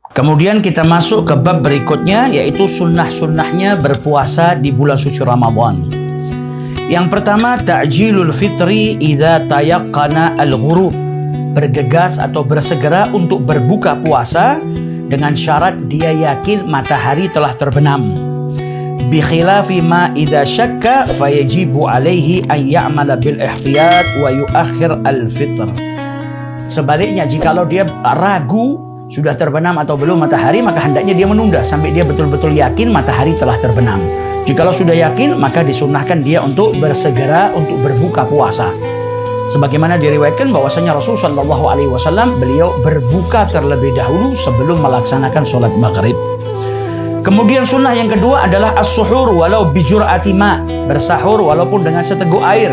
Kemudian kita masuk ke bab berikutnya, yaitu sunnah-sunnahnya berpuasa di bulan suci Ramadan. Yang pertama, ta'jilul fitri idza tayaqqana al-ghurub. Bergegas atau bersegera untuk berbuka puasa dengan syarat dia yakin matahari telah terbenam. Bi khilafi ma idza syakka fayajibu alaihi an ya'mala bil ihtiyat wa yuakhir al-fitr. Sebaliknya, jikalau dia ragu sudah terbenam atau belum matahari, maka hendaknya dia menunda sampai dia betul-betul yakin matahari telah terbenam. Jikalau sudah yakin, maka disunnahkan dia untuk bersegera untuk berbuka puasa. Sebagaimana diriwayatkan bahwasanya Rasulullah SAW beliau berbuka terlebih dahulu sebelum melaksanakan sholat maghrib. Kemudian sunnah yang kedua adalah as-suhur walau bijur'ati ma, bersahur walaupun dengan seteguk air.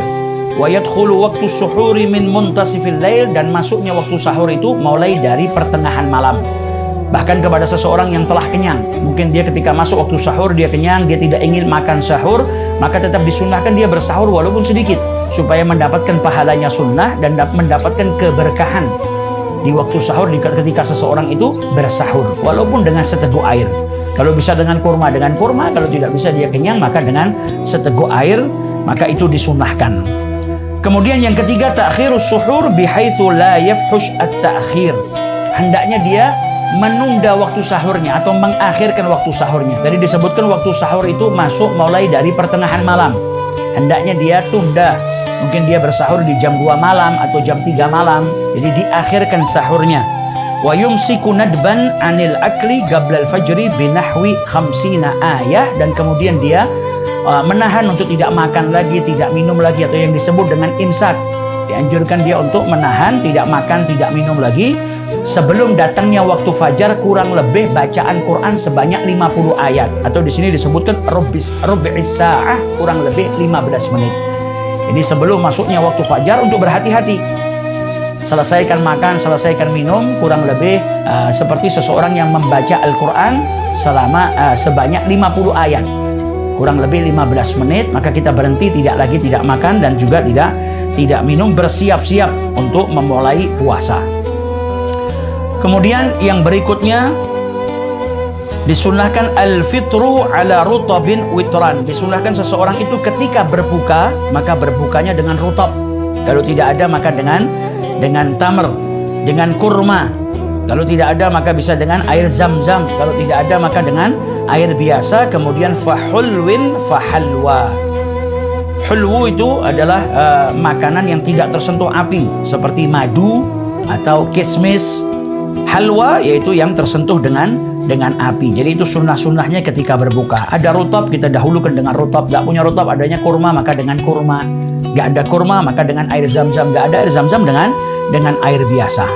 Wa yadkhulu waktu suhuri min muntasifil lail, dan masuknya waktu sahur itu mulai dari pertengahan malam. Bahkan kepada seseorang yang telah kenyang, mungkin dia ketika masuk waktu sahur dia kenyang, dia tidak ingin makan sahur, maka tetap disunnahkan dia bersahur walaupun sedikit, supaya mendapatkan pahalanya sunnah dan mendapatkan keberkahan di waktu sahur ketika seseorang itu bersahur walaupun dengan seteguk air. Kalau bisa dengan kurma, kalau tidak bisa dia kenyang, maka dengan seteguk air, maka itu disunnahkan. Kemudian yang ketiga, ta'khirus suhur bihaitsu la yafhush at-ta'khir. Hendaknya dia menunda waktu sahurnya atau mengakhirkan waktu sahurnya. Tadi disebutkan waktu sahur itu masuk mulai dari pertengahan malam. Hendaknya dia tunda. Mungkin dia bersahur di jam 2 malam atau jam 3 malam. Jadi diakhirkan sahurnya. Wa yumsiku nadban 'anil akli qabla al-fajri binahwi 50 ayah, dan kemudian dia menahan untuk tidak makan lagi, tidak minum lagi, atau yang disebut dengan imsak. Dianjurkan dia untuk menahan, tidak makan, tidak minum lagi sebelum datangnya waktu fajar, kurang lebih bacaan Quran sebanyak 50 ayat, atau di sini disebutkan rubbis sa'ah, kurang lebih 15 menit. Ini sebelum masuknya waktu fajar untuk berhati-hati. Selesaikan makan, selesaikan minum, kurang lebih seperti seseorang yang membaca Al-Quran selama sebanyak 50 ayat. Kurang lebih 15 menit, maka kita berhenti, tidak makan dan juga tidak minum, bersiap-siap untuk memulai puasa. Kemudian yang berikutnya disunnahkan al-fitru ala rutabin witran. Disunnahkan seseorang itu ketika berbuka, maka berbukanya dengan rutab. Kalau tidak ada, maka dengan tamr, dengan kurma. Kalau tidak ada, maka bisa dengan air zam-zam. Kalau tidak ada, maka dengan air biasa. Kemudian fahulwin fahalwa. Hulwu itu adalah makanan yang tidak tersentuh api, seperti madu atau kismis. Halwa yaitu yang tersentuh dengan api. Jadi itu sunnah-sunnahnya ketika berbuka. Ada rutab, kita dahulukan dengan rutab. Gak punya rutab, adanya kurma, maka dengan kurma. Gak ada kurma, maka dengan air zam-zam. Gak ada air zam-zam, dengan air biasa.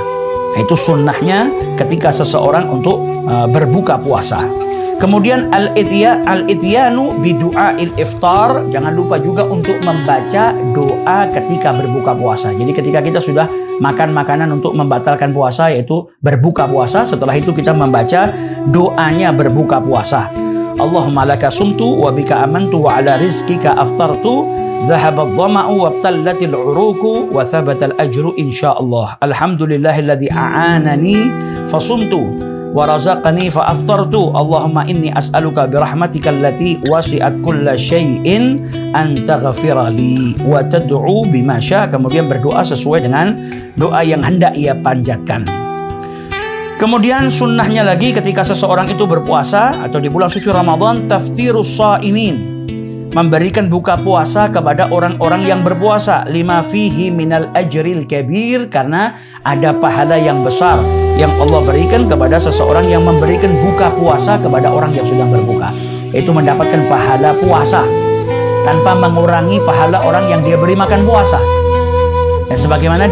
Nah, itu sunnahnya ketika seseorang untuk berbuka puasa. Kemudian al-ityanu bidu'ail iftar. Jangan lupa juga untuk membaca doa ketika berbuka puasa. Jadi ketika kita sudah makan makanan untuk membatalkan puasa, yaitu berbuka puasa, setelah itu kita membaca doanya berbuka puasa. Allahumma laka sumtu wa bika amantu wa ala rizkika aftartu dhahaba adh-dhama'u wa ibtallatil 'uruku wa thabata al-ajru insyaallah. Alhamdulillahilladzi a'anani fasumtu wa razaqani fa aftartu. Allahumma inni as'aluka bi rahmatika allati wasi'at kulla syai'in an taghfira li wa tad'u bima syaa. Kemudian berdoa sesuai dengan doa yang hendak ia panjatkan. Kemudian sunnahnya lagi ketika seseorang itu berpuasa atau di bulan suci Ramadan, taftirus shaimin, memberikan buka puasa kepada orang-orang yang berpuasa, lima fihi minal ajril kabir, karena ada pahala yang besar yang Allah berikan kepada seseorang yang memberikan buka puasa kepada orang yang sedang berbuka. Itu mendapatkan pahala puasa tanpa mengurangi pahala orang yang dia beri makan puasa. Dan sebagaimana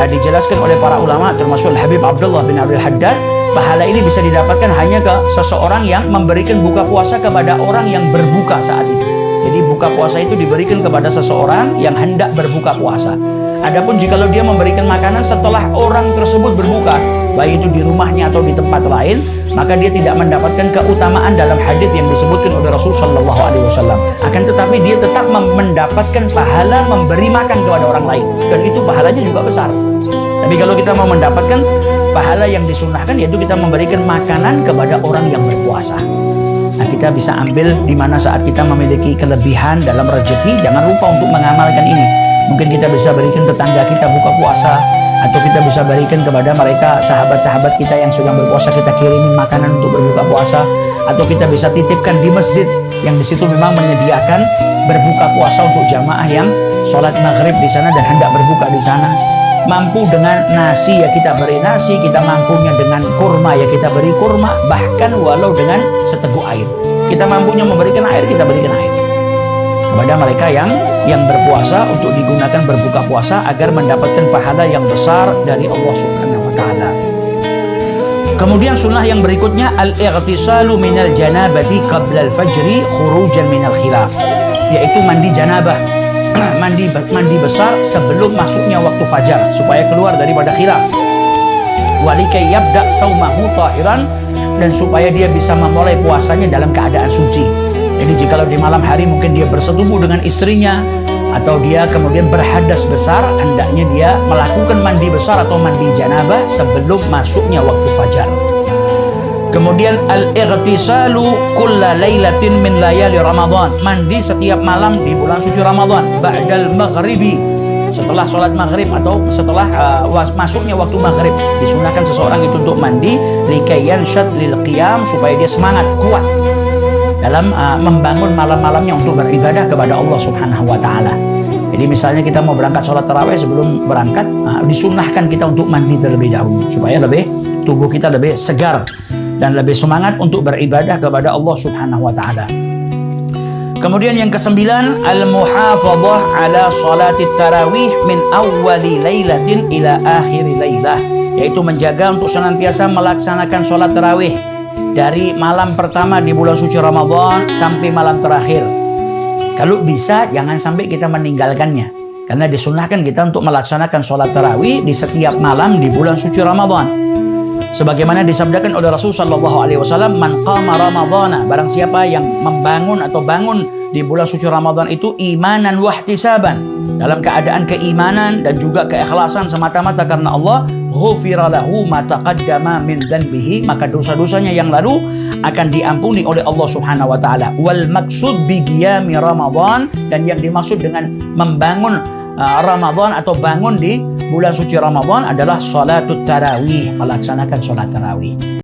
dijelaskan oleh para ulama, termasuk Habib Abdullah bin Abdul Haddad, pahala ini bisa didapatkan hanya ke seseorang yang memberikan buka puasa kepada orang yang berbuka saat itu. Jadi buka puasa itu diberikan kepada seseorang yang hendak berbuka puasa. Adapun jikalau dia memberikan makanan setelah orang tersebut berbuka, baik itu di rumahnya atau di tempat lain, maka dia tidak mendapatkan keutamaan dalam hadis yang disebutkan oleh Rasulullah SAW. Akan tetapi dia tetap mendapatkan pahala memberi makan kepada orang lain, dan itu pahalanya juga besar. Tapi kalau kita mau mendapatkan pahala yang disunnahkan, yaitu kita memberikan makanan kepada orang yang berpuasa. Nah, kita bisa ambil di mana saat kita memiliki kelebihan dalam rezeki, jangan lupa untuk mengamalkan ini. Mungkin kita bisa berikan tetangga kita buka puasa, atau kita bisa berikan kepada mereka sahabat-sahabat kita yang sedang berpuasa, kita kirimin makanan untuk berbuka puasa, atau kita bisa titipkan di masjid yang di situ memang menyediakan berbuka puasa untuk jamaah yang sholat maghrib di sana dan hendak berbuka di sana. Mampu dengan nasi ya kita beri nasi, kita mampunya dengan kurma ya kita beri kurma, bahkan walau dengan seteguk air. Kita mampunya memberikan air, kita berikan air kepada mereka yang berpuasa untuk digunakan berbuka puasa agar mendapatkan pahala yang besar dari Allah Subhanahu wa taala. Kemudian sunnah yang berikutnya al-ightisalu minal janabati qabla al-fajri khurujan minal khilaf, yaitu mandi janabah. mandi besar sebelum masuknya waktu fajar supaya keluar daripada khilaf. Walikai yabda saumahu tahiran, dan supaya dia bisa memulai puasanya dalam keadaan suci. Jadi jikalau di malam hari mungkin dia bersetubuh dengan istrinya atau dia kemudian berhadas besar, hendaknya dia melakukan mandi besar atau mandi janabah sebelum masuknya waktu fajar. Kemudian al-ightisalu kulla lailatin min layali Ramadan, mandi setiap malam di bulan suci Ramadan, ba'dal maghribi, setelah sholat maghrib atau setelah masuknya waktu maghrib. Disunahkan seseorang itu untuk mandi likayan syad lil qiyam, supaya dia semangat kuat dalam membangun malam-malamnya untuk beribadah kepada Allah Subhanahu wa taala. Jadi misalnya kita mau berangkat sholat tarawih, sebelum berangkat disunahkan kita untuk mandi terlebih dahulu supaya tubuh kita lebih segar dan lebih semangat untuk beribadah kepada Allah Subhanahu wa taala. Kemudian yang kesembilan, al-muhafadhah ala salati tarawih min awwali lailatin ila akhiri lailah, yaitu menjaga untuk senantiasa melaksanakan salat tarawih dari malam pertama di bulan suci Ramadan sampai malam terakhir. Kalau bisa jangan sampai kita meninggalkannya, karena disunahkan kita untuk melaksanakan salat tarawih di setiap malam di bulan suci Ramadan. Sebagaimana disabdakan oleh Rasulullah SAW, man qama Ramadhana, barang siapa yang membangun atau bangun di bulan suci Ramadan itu imanan wahtisaban, dalam keadaan keimanan dan juga keikhlasan semata-mata karena Allah, ghufira lahu ma taqaddama min dhanbihi, maka dosa-dosanya yang lalu akan diampuni oleh Allah Subhanahu wa taala. Wal maksud bi qiyami Ramadan, dan yang dimaksud dengan membangun Ramadan atau bangun di bulan suci Ramadan adalah salatut tarawih, melaksanakan salat tarawih.